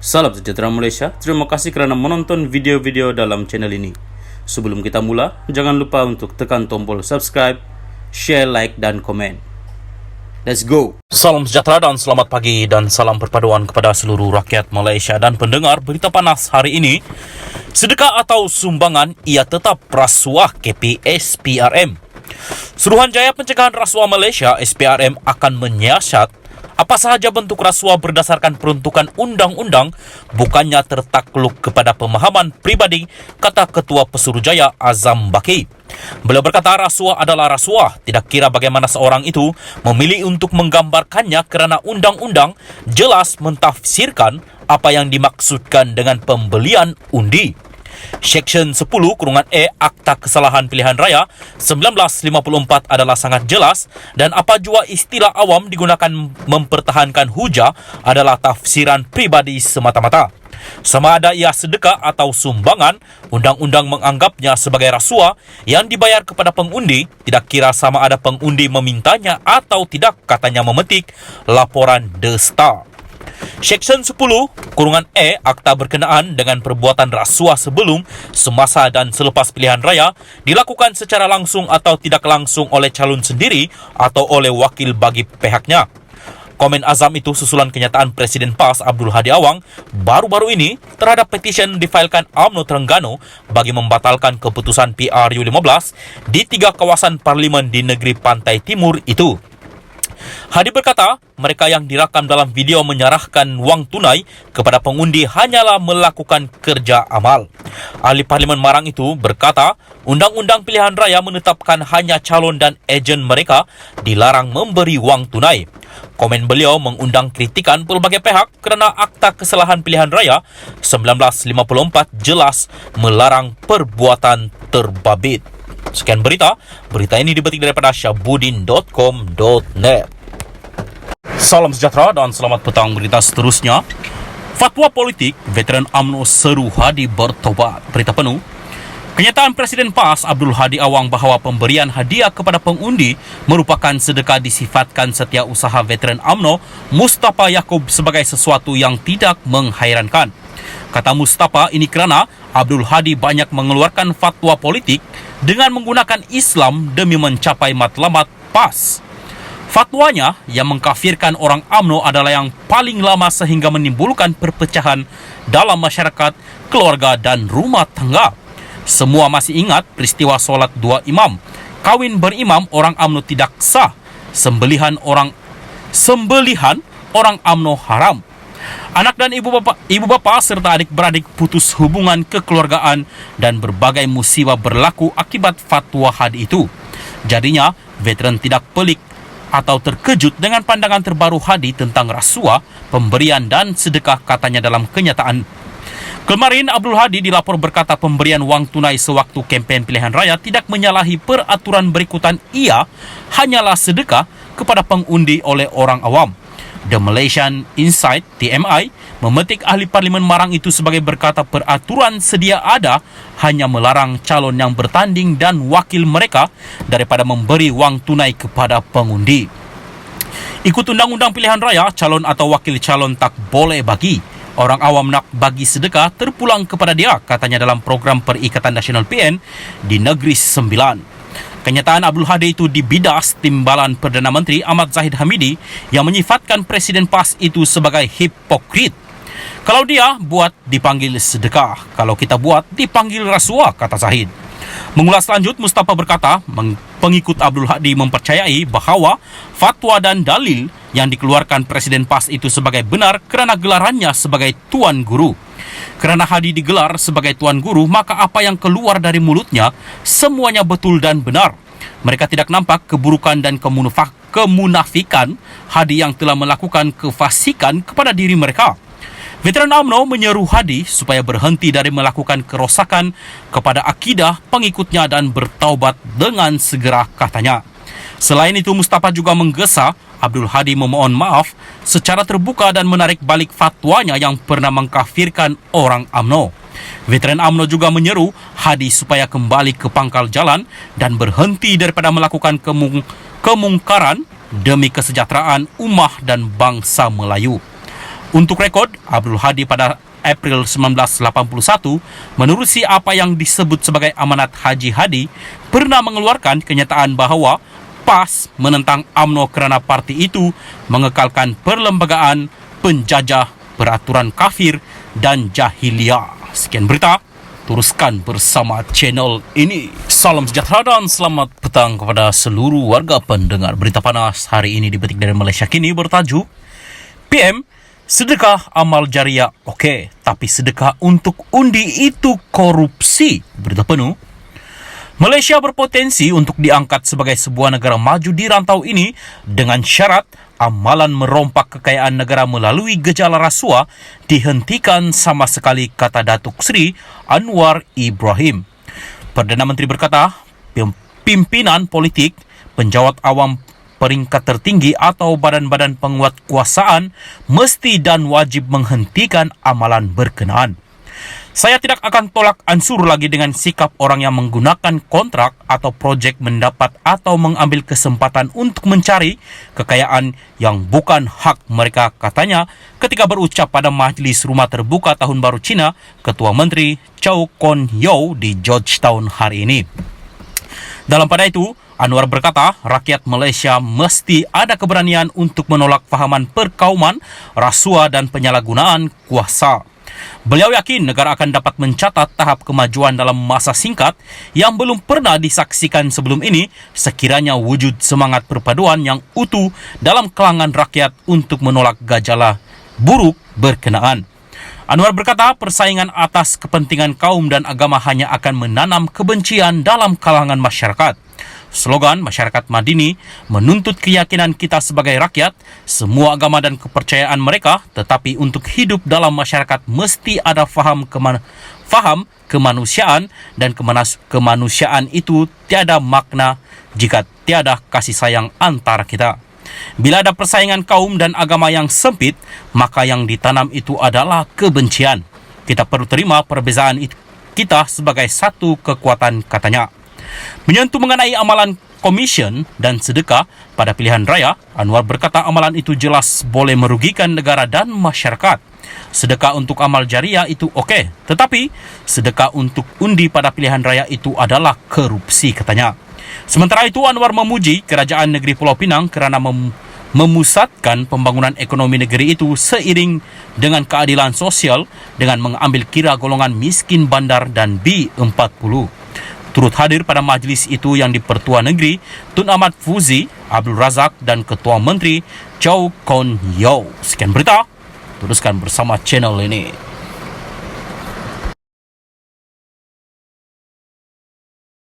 Salam sejahtera Malaysia, terima kasih kerana menonton video-video dalam channel ini. Sebelum kita mula, jangan lupa untuk tekan tombol subscribe, share, like dan komen. Let's go! Salam sejahtera dan selamat pagi dan salam perpaduan kepada seluruh rakyat Malaysia dan pendengar berita panas hari ini. Sedekah atau sumbangan ia tetap rasuah KPSPRM. Suruhanjaya Pencegahan Rasuah Malaysia SPRM akan menyiasat apa sahaja bentuk rasuah berdasarkan peruntukan undang-undang bukannya tertakluk kepada pemahaman pribadi, kata Ketua Pesuruhjaya Azam Baki. Beliau berkata rasuah adalah rasuah, tidak kira bagaimana seorang itu memilih untuk menggambarkannya kerana undang-undang jelas mentafsirkan apa yang dimaksudkan dengan pembelian undi. Seksyen 10(e) Akta Kesalahan Pilihan Raya 1954 adalah sangat jelas dan apa jua istilah awam digunakan mempertahankan hujah adalah tafsiran pribadi semata-mata. Sama ada ia sedekah atau sumbangan, undang-undang menganggapnya sebagai rasuah yang dibayar kepada pengundi, tidak kira sama ada pengundi memintanya atau tidak, katanya memetik laporan The Star. Seksyen 10(e) Akta berkenaan dengan perbuatan rasuah sebelum, semasa dan selepas pilihan raya dilakukan secara langsung atau tidak langsung oleh calon sendiri atau oleh wakil bagi pihaknya. Komen Azam itu susulan kenyataan Presiden PAS Abdul Hadi Awang baru-baru ini terhadap petisyen difailkan UMNO Terengganu bagi membatalkan keputusan PRU15 di 3 kawasan parlimen di negeri pantai timur itu. Hadi berkata, mereka yang direkam dalam video menyerahkan wang tunai kepada pengundi hanyalah melakukan kerja amal. Ahli Parlimen Marang itu berkata, undang-undang pilihan raya menetapkan hanya calon dan ejen mereka dilarang memberi wang tunai. Komen beliau mengundang kritikan pelbagai pihak kerana Akta Kesalahan Pilihan Raya 1954 jelas melarang perbuatan terbabit. Sekian berita ini dibetik daripada syabudin.com.net. Salam sejahtera dan selamat petang berita seterusnya. Fatwa politik, veteran UMNO seru Hadi bertobat. Berita penuh. Kenyataan Presiden PAS Abdul Hadi Awang bahawa pemberian hadiah kepada pengundi merupakan sedekah disifatkan setiausaha veteran UMNO Mustafa Yaakob sebagai sesuatu yang tidak menghairankan. Kata Mustafa, ini kerana Abdul Hadi banyak mengeluarkan fatwa politik dengan menggunakan Islam demi mencapai matlamat PAS. Fatwanya yang mengkafirkan orang UMNO adalah yang paling lama sehingga menimbulkan perpecahan dalam masyarakat, keluarga dan rumah tangga. Semua masih ingat peristiwa solat 2 imam, kawin berimam orang UMNO tidak sah, sembelihan orang UMNO haram. Anak dan ibu bapa serta adik-beradik putus hubungan kekeluargaan dan berbagai musibah berlaku akibat fatwa Hadi itu. Jadinya, veteran tidak pelik atau terkejut dengan pandangan terbaru Hadi tentang rasuah, pemberian dan sedekah, katanya dalam kenyataan. Kemarin, Abdul Hadi dilapor berkata pemberian wang tunai sewaktu kempen pilihan raya tidak menyalahi peraturan berikutan, ia hanyalah sedekah kepada pengundi oleh orang awam. The Malaysian Insight TMI memetik ahli Parlimen Marang itu sebagai berkata peraturan sedia ada hanya melarang calon yang bertanding dan wakil mereka daripada memberi wang tunai kepada pengundi. Ikut undang-undang pilihan raya, calon atau wakil calon tak boleh bagi. Orang awam nak bagi sedekah terpulang kepada dia, katanya dalam program Perikatan Nasional PN di Negeri Sembilan. Kenyataan Abdul Hadi itu dibidas timbalan Perdana Menteri Ahmad Zahid Hamidi yang menyifatkan Presiden PAS itu sebagai hipokrit. Kalau dia buat dipanggil sedekah, kalau kita buat dipanggil rasuah, kata Zahid. Mengulas lanjut, Mustafa berkata pengikut Abdul Hadi mempercayai bahawa fatwa dan dalil yang dikeluarkan Presiden PAS itu sebagai benar kerana gelarannya sebagai Tuan Guru. Kerana Hadi digelar sebagai Tuan Guru, maka apa yang keluar dari mulutnya semuanya betul dan benar. Mereka tidak nampak keburukan dan kemunafikan Hadi yang telah melakukan kefasikan kepada diri mereka. Veteran UMNO menyeru Hadi supaya berhenti dari melakukan kerosakan kepada akidah pengikutnya dan bertaubat dengan segera, katanya. Selain itu, Mustafa juga menggesa Abdul Hadi memohon maaf secara terbuka dan menarik balik fatwanya yang pernah mengkafirkan orang UMNO. Veteran UMNO juga menyeru Hadi supaya kembali ke pangkal jalan dan berhenti daripada melakukan kemungkaran demi kesejahteraan ummah dan bangsa Melayu. Untuk rekod, Abdul Hadi pada April 1981 menerusi apa yang disebut sebagai amanat Haji Hadi pernah mengeluarkan kenyataan bahawa PAS menentang UMNO kerana parti itu mengekalkan perlembagaan penjajah, peraturan kafir dan jahiliah. Sekian berita, teruskan bersama channel ini. Salam sejahtera dan selamat petang kepada seluruh warga pendengar berita panas hari ini di Betik dari Malaysia Kini bertajuk PM, sedekah amal jariah okey, tapi sedekah untuk undi itu korupsi. Berita penuh. Malaysia berpotensi untuk diangkat sebagai sebuah negara maju di rantau ini dengan syarat amalan merompak kekayaan negara melalui gejala rasuah dihentikan sama sekali, kata Datuk Seri Anwar Ibrahim. Perdana Menteri berkata, pimpinan politik, penjawat awam peringkat tertinggi atau badan-badan penguat kuasaan mesti dan wajib menghentikan amalan berkenaan. Saya tidak akan tolak ansur lagi dengan sikap orang yang menggunakan kontrak atau projek mendapat atau mengambil kesempatan untuk mencari kekayaan yang bukan hak mereka, katanya ketika berucap pada Majlis Rumah Terbuka Tahun Baru Cina, Ketua Menteri Chow Kon Yeow di Georgetown hari ini. Dalam pada itu, Anwar berkata, rakyat Malaysia mesti ada keberanian untuk menolak fahaman perkauman, rasuah dan penyalahgunaan kuasa. Beliau yakin negara akan dapat mencatat tahap kemajuan dalam masa singkat yang belum pernah disaksikan sebelum ini sekiranya wujud semangat perpaduan yang utuh dalam kalangan rakyat untuk menolak gejala buruk berkenaan. Anwar berkata, persaingan atas kepentingan kaum dan agama hanya akan menanam kebencian dalam kalangan masyarakat. Slogan Masyarakat Madini menuntut keyakinan kita sebagai rakyat, semua agama dan kepercayaan mereka, tetapi untuk hidup dalam masyarakat mesti ada faham kemanusiaan, dan kemanusiaan itu tiada makna jika tiada kasih sayang antara kita. Bila ada persaingan kaum dan agama yang sempit, maka yang ditanam itu adalah kebencian. Kita perlu terima perbezaan itu kita sebagai satu kekuatan, katanya. Menyentuh mengenai amalan komision dan sedekah pada pilihan raya, Anwar berkata amalan itu jelas boleh merugikan negara dan masyarakat. Sedekah untuk amal jariah itu okey, tetapi sedekah untuk undi pada pilihan raya itu adalah korupsi, katanya. Sementara itu, Anwar memuji Kerajaan Negeri Pulau Pinang kerana memusatkan pembangunan ekonomi negeri itu seiring dengan keadilan sosial dengan mengambil kira golongan miskin bandar dan B40. Turut hadir pada majlis itu yang di-Pertua Negeri Tun Ahmad Fuzi, Abdul Razak dan Ketua Menteri Chow Kon Yeow. Sekian berita, teruskan bersama channel ini.